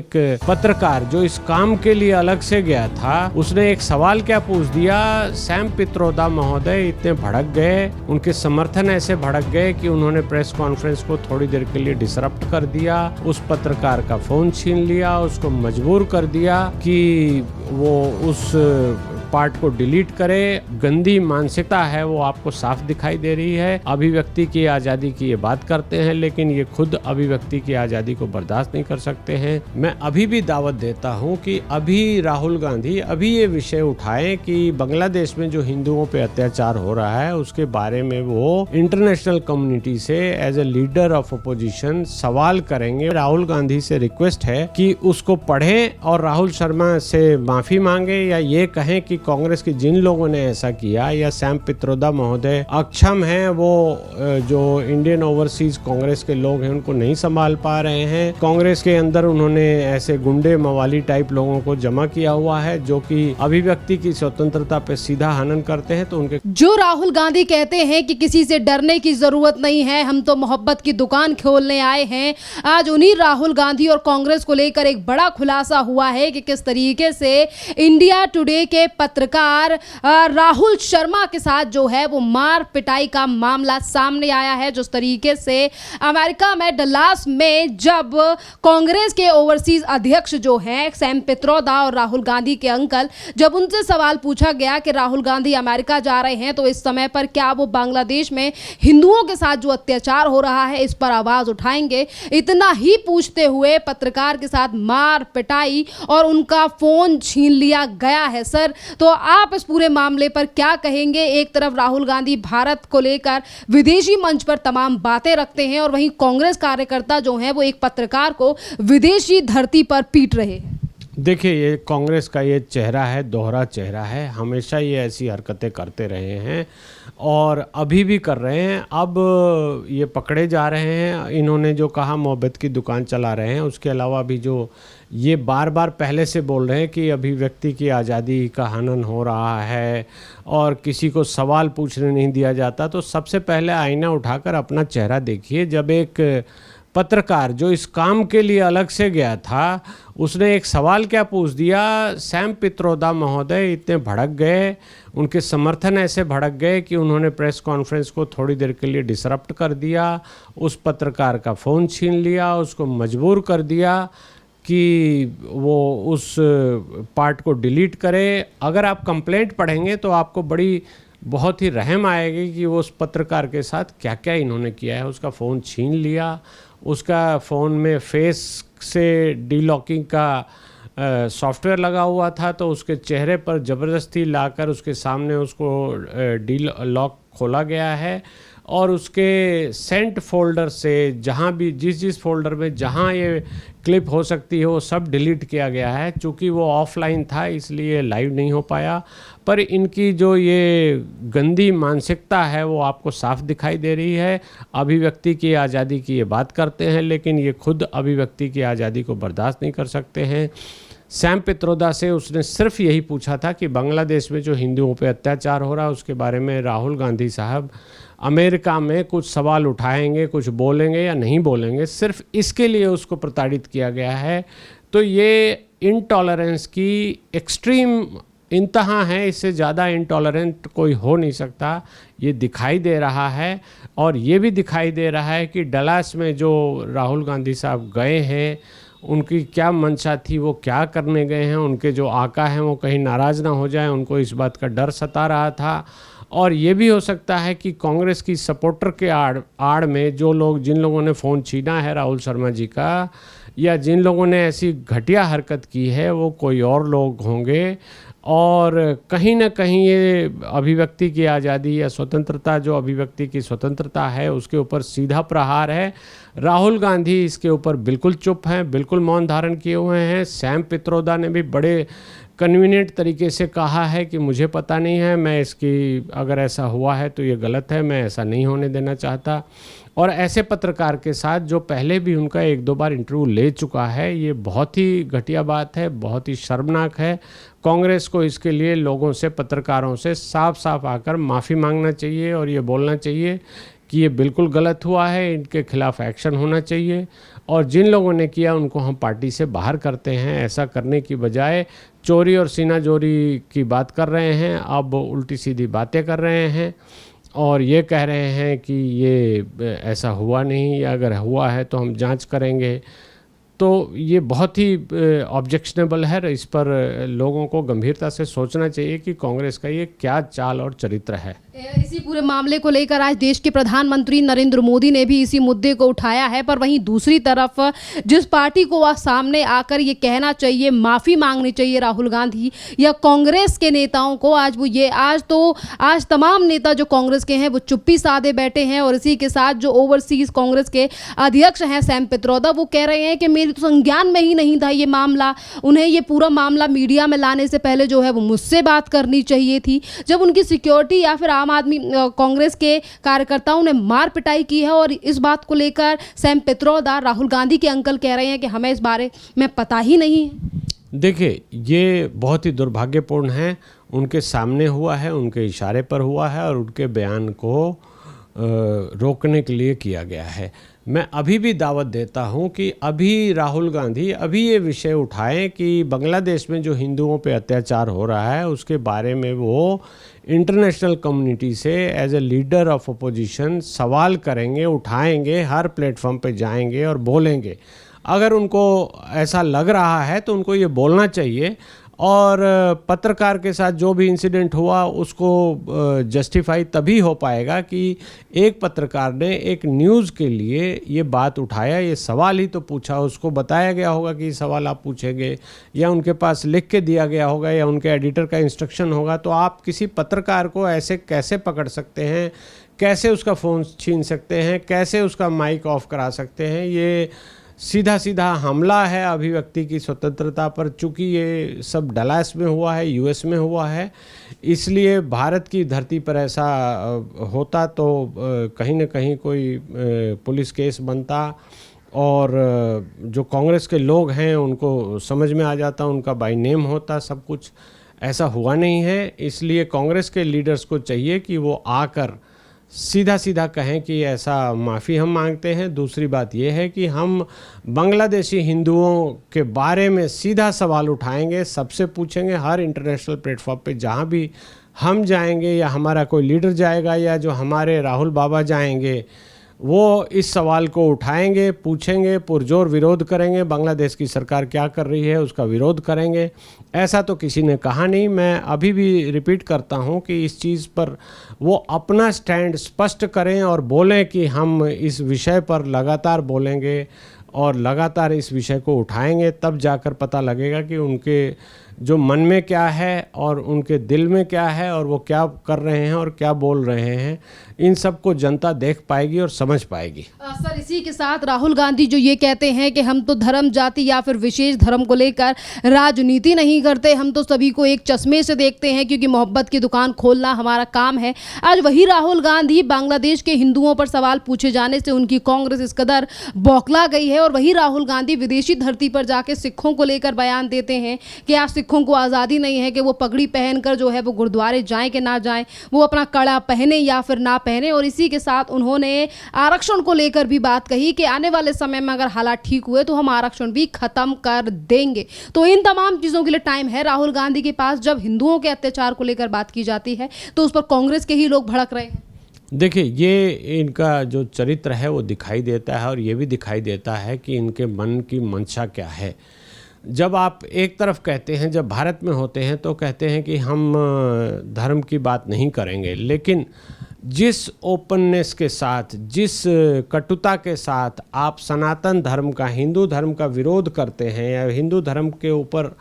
एक पत्रकार जो इस काम के लिए अलग से गया था, उसने एक सवाल क्या पूछ दिया। सैम पित्रोदा महोदय इतने भड़क गए, उनके समर्थन ऐसे भड़क गए कि उन्होंने प्रेस कॉन्फ्रेंस को थोड़ी देर के लिए डिसरप्ट कर दिया, उस पत्रकार का फोन छीन लिया, उसको मजबूर कर दिया कि वो उस पार्ट को डिलीट करे। गंदी मानसिकता है वो आपको साफ दिखाई दे रही है। अभिव्यक्ति की आजादी की ये बात करते हैं, लेकिन ये खुद अभिव्यक्ति की आजादी को बर्दाश्त नहीं कर सकते हैं। मैं अभी भी दावत देता हूं कि अभी राहुल गांधी अभी ये विषय उठाएं कि बांग्लादेश में जो हिंदुओं पे अत्याचार हो रहा है उसके बारे में वो इंटरनेशनल कम्युनिटी से as a leader of opposition सवाल करेंगे। राहुल गांधी से रिक्वेस्ट है कि उसको पढ़ें और राहुल शर्मा से माफी मांगे, या ये कहें कि कांग्रेस के जिन लोगों ने ऐसा किया या सैम पित्रोदा महोदय अक्षम हैं, वो जो इंडियन ओवरसीज कांग्रेस के लोग हैं उनको नहीं संभाल पा रहे हैं। कांग्रेस के अंदर उन्होंने ऐसे गुंडे मवाली टाइप लोगों को जमा किया हुआ है जो कि अभिव्यक्ति की स्वतंत्रता पे सीधा हनन करते हैं। तो उनके जो राहुल गांधी कहते हैं कि किसी से डरने की जरूरत नहीं है, हम तो मोहब्बत की दुकान खोलने आए हैं, आज उन्हीं राहुल गांधी और कांग्रेस को लेकर एक बड़ा खुलासा हुआ है कि किस तरीके से इंडिया टुडे के पत्रकार राहुल शर्मा के साथ जो है वो मार पिटाई का मामला सामने आया है। जिस तरीके से अमेरिका में डलास में जब कांग्रेस के ओवरसीज अध्यक्ष जो हैं सैम पित्रोदा और राहुल गांधी के अंकल, जब उनसे सवाल पूछा गया कि राहुल गांधी अमेरिका जा रहे हैं तो इस समय पर क्या वो बांग्लादेश में हिंदुओं के साथ जो अत्याचार हो रहा है इस पर आवाज उठाएंगे, इतना ही पूछते हुए पत्रकार के साथ मार पिटाई और उनका फोन छीन लिया गया है। सर, तो आप इस पूरे मामले पर क्या कहेंगे? एक तरफ राहुल गांधी भारत को लेकर विदेशी मंच पर तमाम बातें रखते हैं और वहीं कांग्रेस कार्यकर्ता जो हैं वो एक पत्रकार को विदेशी धरती पर पीट रहे हैं। देखिए, ये कांग्रेस का ये चेहरा है, दोहरा चेहरा है। हमेशा ये ऐसी हरकतें करते रहे हैं और अभी भी कर रहे हैं। अब ये पकड़े जा रहे हैं। इन्होंने जो कहा मोहब्बत की दुकान चला रहे हैं, उसके अलावा भी जो ये बार बार पहले से बोल रहे हैं कि अभिव्यक्ति की आज़ादी का हनन हो रहा है और किसी को सवाल पूछने नहीं दिया जाता, तो सबसे पहले आईना उठाकर अपना चेहरा देखिए। जब एक पत्रकार जो इस काम के लिए अलग से गया था, उसने एक सवाल क्या पूछ दिया। सैम पित्रोदा महोदय इतने भड़क गए, उनके समर्थन ऐसे भड़क गए कि उन्होंने प्रेस कॉन्फ्रेंस को थोड़ी देर के लिए डिसरप्ट कर दिया, उस पत्रकार का फ़ोन छीन लिया, उसको मजबूर कर दिया कि वो उस पार्ट को डिलीट करे। अगर आप कंप्लेंट पढ़ेंगे तो आपको बहुत ही रहम आएगी कि वो उस पत्रकार के साथ क्या क्या इन्होंने किया है। उसका फ़ोन छीन लिया, उसका फ़ोन में फेस से डीलॉकिंग का सॉफ्टवेयर लगा हुआ था, तो उसके चेहरे पर ज़बरदस्ती लाकर उसके सामने उसको लॉक खोला गया है और उसके सेंट फोल्डर से जहाँ भी जिस फोल्डर में जहाँ ये क्लिप हो सकती है वो सब डिलीट किया गया है। चूँकि वो ऑफलाइन था इसलिए लाइव नहीं हो पाया, पर इनकी जो ये गंदी मानसिकता है वो आपको साफ दिखाई दे रही है। अभिव्यक्ति की आज़ादी की ये बात करते हैं, लेकिन ये खुद अभिव्यक्ति की आज़ादी को बर्दाश्त नहीं कर सकते हैं। सैम पित्रोदा से उसने सिर्फ यही पूछा था कि बांग्लादेश में जो हिंदुओं पे अत्याचार हो रहा है उसके बारे में राहुल गांधी साहब अमेरिका में कुछ सवाल उठाएंगे, कुछ बोलेंगे या नहीं बोलेंगे, सिर्फ इसके लिए उसको प्रताड़ित किया गया है। तो ये इंटॉलरेंस की एक्सट्रीम इंतहा है, इससे ज़्यादा इंटॉलरेंट कोई हो नहीं सकता, ये दिखाई दे रहा है। और ये भी दिखाई दे रहा है कि डलास में जो राहुल गांधी साहब गए हैं उनकी क्या मंशा थी, वो क्या करने गए हैं। उनके जो आका हैं वो कहीं नाराज़ ना हो जाए, उनको इस बात का डर सता रहा था। और ये भी हो सकता है कि कांग्रेस की सपोर्टर के आड़ में जिन लोगों ने फ़ोन छीना है राहुल शर्मा जी का, या जिन लोगों ने ऐसी घटिया हरकत की है, वो कोई और लोग होंगे। और कहीं ना कहीं ये अभिव्यक्ति की आज़ादी या स्वतंत्रता, जो अभिव्यक्ति की स्वतंत्रता है, उसके ऊपर सीधा प्रहार है। राहुल गांधी इसके ऊपर बिल्कुल चुप हैं, बिल्कुल मौन धारण किए हुए हैं। सैम पित्रोदा ने भी बड़े कन्वीनियंट तरीके से कहा है कि मुझे पता नहीं है, मैं इसकी अगर ऐसा हुआ है तो ये गलत है, मैं ऐसा नहीं होने देना चाहता। और ऐसे पत्रकार के साथ जो पहले भी उनका 1-2 बार इंटरव्यू ले चुका है, ये बहुत ही घटिया बात है, बहुत ही शर्मनाक है। कांग्रेस को इसके लिए लोगों से, पत्रकारों से साफ साफ आकर माफ़ी मांगना चाहिए और ये बोलना चाहिए कि ये बिल्कुल गलत हुआ है, इनके खिलाफ एक्शन होना चाहिए और जिन लोगों ने किया उनको हम पार्टी से बाहर करते हैं। ऐसा करने की बजाय चोरी और सीनाजोरी की बात कर रहे हैं, अब उल्टी सीधी बातें कर रहे हैं और ये कह रहे हैं कि ये ऐसा हुआ नहीं, या अगर हुआ है तो हम जांच करेंगे। तो ये बहुत ही ऑब्जेक्शनेबल है। इस पर लोगों को गंभीरता से सोचना चाहिए कि कांग्रेस का ये क्या चाल और चरित्र है। इसी पूरे मामले को लेकर आज देश के प्रधानमंत्री नरेंद्र मोदी ने भी इसी मुद्दे को उठाया है, पर वहीं दूसरी तरफ जिस पार्टी को आज सामने आकर ये कहना चाहिए, माफ़ी मांगनी चाहिए राहुल गांधी या कांग्रेस के नेताओं को, आज तमाम नेता जो कांग्रेस के हैं वो चुप्पी साधे बैठे हैं। और इसी के साथ जो ओवरसीज कांग्रेस के अध्यक्ष हैं सैम पित्रोदा, वो कह रहे हैं कि मेरे तो संज्ञान में ही नहीं था ये मामला, उन्हें ये पूरा मामला मीडिया में लाने से पहले जो है वो मुझसे बात करनी चाहिए थी। जब उनकी सिक्योरिटी या फिर आम आदमी कांग्रेस के कार्यकर्ताओं ने मार पिटाई की है, और इस बात को लेकर सैम पित्रोदा राहुल गांधी के अंकल कह रहे हैं कि हमें इस बारे में पता ही नहीं है। देखिए, ये बहुत ही दुर्भाग्यपूर्ण है। उनके सामने हुआ है, उनके इशारे पर हुआ है और उनके बयान को रोकने के लिए किया गया है। मैं अभी भी दावत देता हूं कि अभी राहुल गांधी अभी ये विषय उठाएं कि बांग्लादेश में जो हिंदुओं पे अत्याचार हो रहा है उसके बारे में वो इंटरनेशनल कम्युनिटी से as a leader of opposition सवाल करेंगे, उठाएंगे, हर प्लेटफॉर्म पे जाएंगे और बोलेंगे। अगर उनको ऐसा लग रहा है तो उनको ये बोलना चाहिए और पत्रकार के साथ जो भी इंसिडेंट हुआ उसको जस्टिफाई तभी हो पाएगा कि एक पत्रकार ने एक न्यूज़ के लिए ये बात उठाया, ये सवाल ही तो पूछा, उसको बताया गया होगा कि सवाल आप पूछेंगे या उनके पास लिख के दिया गया होगा या उनके एडिटर का इंस्ट्रक्शन होगा। तो आप किसी पत्रकार को ऐसे कैसे पकड़ सकते हैं, कैसे उसका फ़ोन छीन सकते हैं, कैसे उसका माइक ऑफ करा सकते हैं? ये सीधा सीधा हमला है अभिव्यक्ति की स्वतंत्रता पर। चूँकि ये सब डलास में हुआ है, यूएस में हुआ है, इसलिए भारत की धरती पर ऐसा होता तो कहीं ना कहीं कोई पुलिस केस बनता और जो कांग्रेस के लोग हैं उनको समझ में आ जाता, उनका बाय नेम होता सब कुछ। ऐसा हुआ नहीं है, इसलिए कांग्रेस के लीडर्स को चाहिए कि वो आकर सीधा सीधा कहें कि ऐसा माफ़ी हम मांगते हैं। दूसरी बात यह है कि हम बांग्लादेशी हिंदुओं के बारे में सीधा सवाल उठाएंगे, सबसे पूछेंगे, हर इंटरनेशनल प्लेटफॉर्म पे जहाँ भी हम जाएंगे या हमारा कोई लीडर जाएगा या जो हमारे राहुल बाबा जाएंगे वो इस सवाल को उठाएंगे, पूछेंगे, पुरजोर विरोध करेंगे। बांग्लादेश की सरकार क्या कर रही है उसका विरोध करेंगे। ऐसा तो किसी ने कहा नहीं। मैं अभी भी रिपीट करता हूं कि इस चीज़ पर वो अपना स्टैंड स्पष्ट करें और बोलें कि हम इस विषय पर लगातार बोलेंगे और लगातार इस विषय को उठाएंगे। तब जाकर पता लगेगा कि उनके जो मन में क्या है और उनके दिल में क्या है और वो क्या कर रहे हैं और क्या बोल रहे हैं। इन सब को जनता देख पाएगी और समझ पाएगी। सर, इसी के साथ राहुल गांधी जो ये कहते हैं कि हम तो धर्म, जाति या फिर विशेष धर्म को लेकर राजनीति नहीं करते, हम तो सभी को एक चश्मे से देखते हैं क्योंकि मोहब्बत की दुकान खोलना हमारा काम है। आज वही राहुल गांधी बांग्लादेश के हिंदुओं पर सवाल पूछे जाने से उनकी कांग्रेस इस कदर बौखला गई है, और वही राहुल गांधी विदेशी धरती पर जाके सिखों को लेकर बयान देते हैं कि आज सिखों को आज़ादी नहीं है कि वो पगड़ी पहनकर जो है वो गुरुद्वारे जाएं कि ना जाएं, वो अपना कड़ा पहने या फिर ना पहने। और इसी के साथ उन्होंने आरक्षण को लेकर भी बात कही कि आने वाले समय में अगर हालात ठीक हुए तो हम आरक्षण भी खत्म कर देंगे। तो इन तमाम चीज़ों के लिए टाइम है राहुल गांधी के पास। जब हिंदुओं के अत्याचार को लेकर बात की जाती है तो उस पर कांग्रेस के ही लोग भड़क रहे हैं। देखिए, ये इनका जो चरित्र है वो दिखाई देता है और ये भी दिखाई देता है कि इनके मन की मंशा क्या है। जब आप एक तरफ कहते हैं, जब भारत में होते हैं तो कहते हैं कि हम धर्म की बात नहीं करेंगे, लेकिन जिस ओपननेस के साथ, जिस कटुता के साथ आप सनातन धर्म का, हिंदू धर्म का विरोध करते हैं या हिंदू धर्म के ऊपर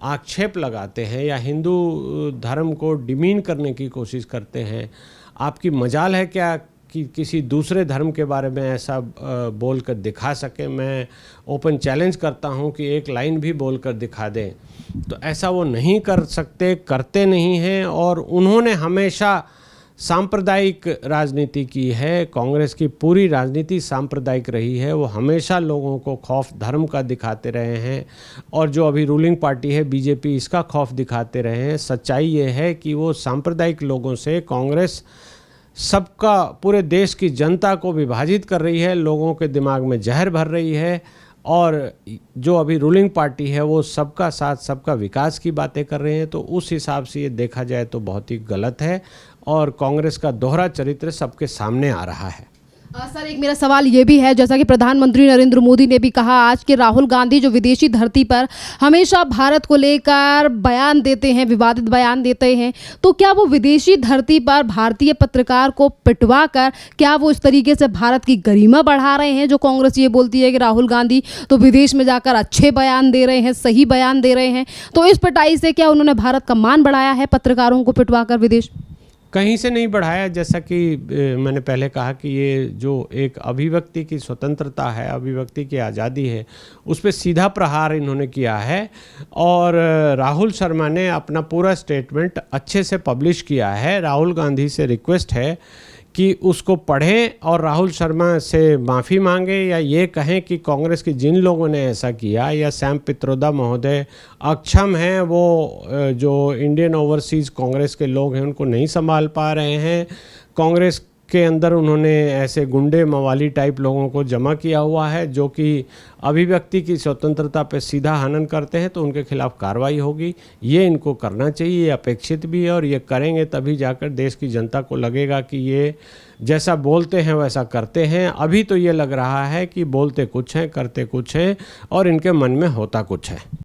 आक्षेप लगाते हैं या हिंदू धर्म को डिमीन करने की कोशिश करते हैं, आपकी मजाल है क्या कि किसी दूसरे धर्म के बारे में ऐसा बोलकर दिखा सके? मैं ओपन चैलेंज करता हूं कि एक लाइन भी बोलकर दिखा दें। तो ऐसा वो नहीं कर सकते, करते नहीं हैं। और उन्होंने हमेशा सांप्रदायिक राजनीति की है। कांग्रेस की पूरी राजनीति सांप्रदायिक रही है। वो हमेशा लोगों को खौफ धर्म का दिखाते रहे हैं और जो अभी रूलिंग पार्टी है बीजेपी, इसका खौफ दिखाते रहे हैं। सच्चाई ये है कि वो सांप्रदायिक लोगों से कांग्रेस सबका, पूरे देश की जनता को विभाजित कर रही है, लोगों के दिमाग में जहर भर रही है। और जो अभी रूलिंग पार्टी है वो सबका साथ सबका विकास की बातें कर रहे हैं। तो उस हिसाब से ये देखा जाए तो बहुत ही गलत है और कांग्रेस का दोहरा चरित्र सबके सामने आ रहा है। सर, एक मेरा सवाल ये भी है, जैसा कि प्रधानमंत्री नरेंद्र मोदी ने भी कहा आज कि राहुल गांधी जो विदेशी धरती पर हमेशा भारत को लेकर बयान देते हैं, विवादित बयान देते हैं, तो क्या वो विदेशी धरती पर भारतीय पत्रकार को पिटवा कर क्या वो इस तरीके से भारत की गरिमा बढ़ा रहे हैं? जो कांग्रेस ये बोलती है कि राहुल गांधी तो विदेश में जाकर अच्छे बयान दे रहे हैं, सही बयान दे रहे हैं, तो इस पिटाई से क्या उन्होंने भारत का मान बढ़ाया है पत्रकारों को पिटवा कर विदेश? कहीं से नहीं बढ़ाया। जैसा कि मैंने पहले कहा कि ये जो एक अभिव्यक्ति की स्वतंत्रता है, अभिव्यक्ति की आज़ादी है, उस पर सीधा प्रहार इन्होंने किया है। और राहुल शर्मा ने अपना पूरा स्टेटमेंट अच्छे से पब्लिश किया है। राहुल गांधी से रिक्वेस्ट है कि उसको पढ़ें और राहुल शर्मा से माफ़ी मांगे, या ये कहें कि कांग्रेस के जिन लोगों ने ऐसा किया, या सैम पित्रोदा महोदय अक्षम हैं, वो जो इंडियन ओवरसीज़ कांग्रेस के लोग हैं उनको नहीं संभाल पा रहे हैं। कांग्रेस के अंदर उन्होंने ऐसे गुंडे मवाली टाइप लोगों को जमा किया हुआ है जो कि अभिव्यक्ति की स्वतंत्रता पे सीधा हनन करते हैं, तो उनके खिलाफ कार्रवाई होगी। ये इनको करना चाहिए, ये अपेक्षित भी है, और ये करेंगे तभी जाकर देश की जनता को लगेगा कि ये जैसा बोलते हैं वैसा करते हैं। अभी तो ये लग रहा है कि बोलते कुछ हैं, करते कुछ हैं, और इनके मन में होता कुछ है।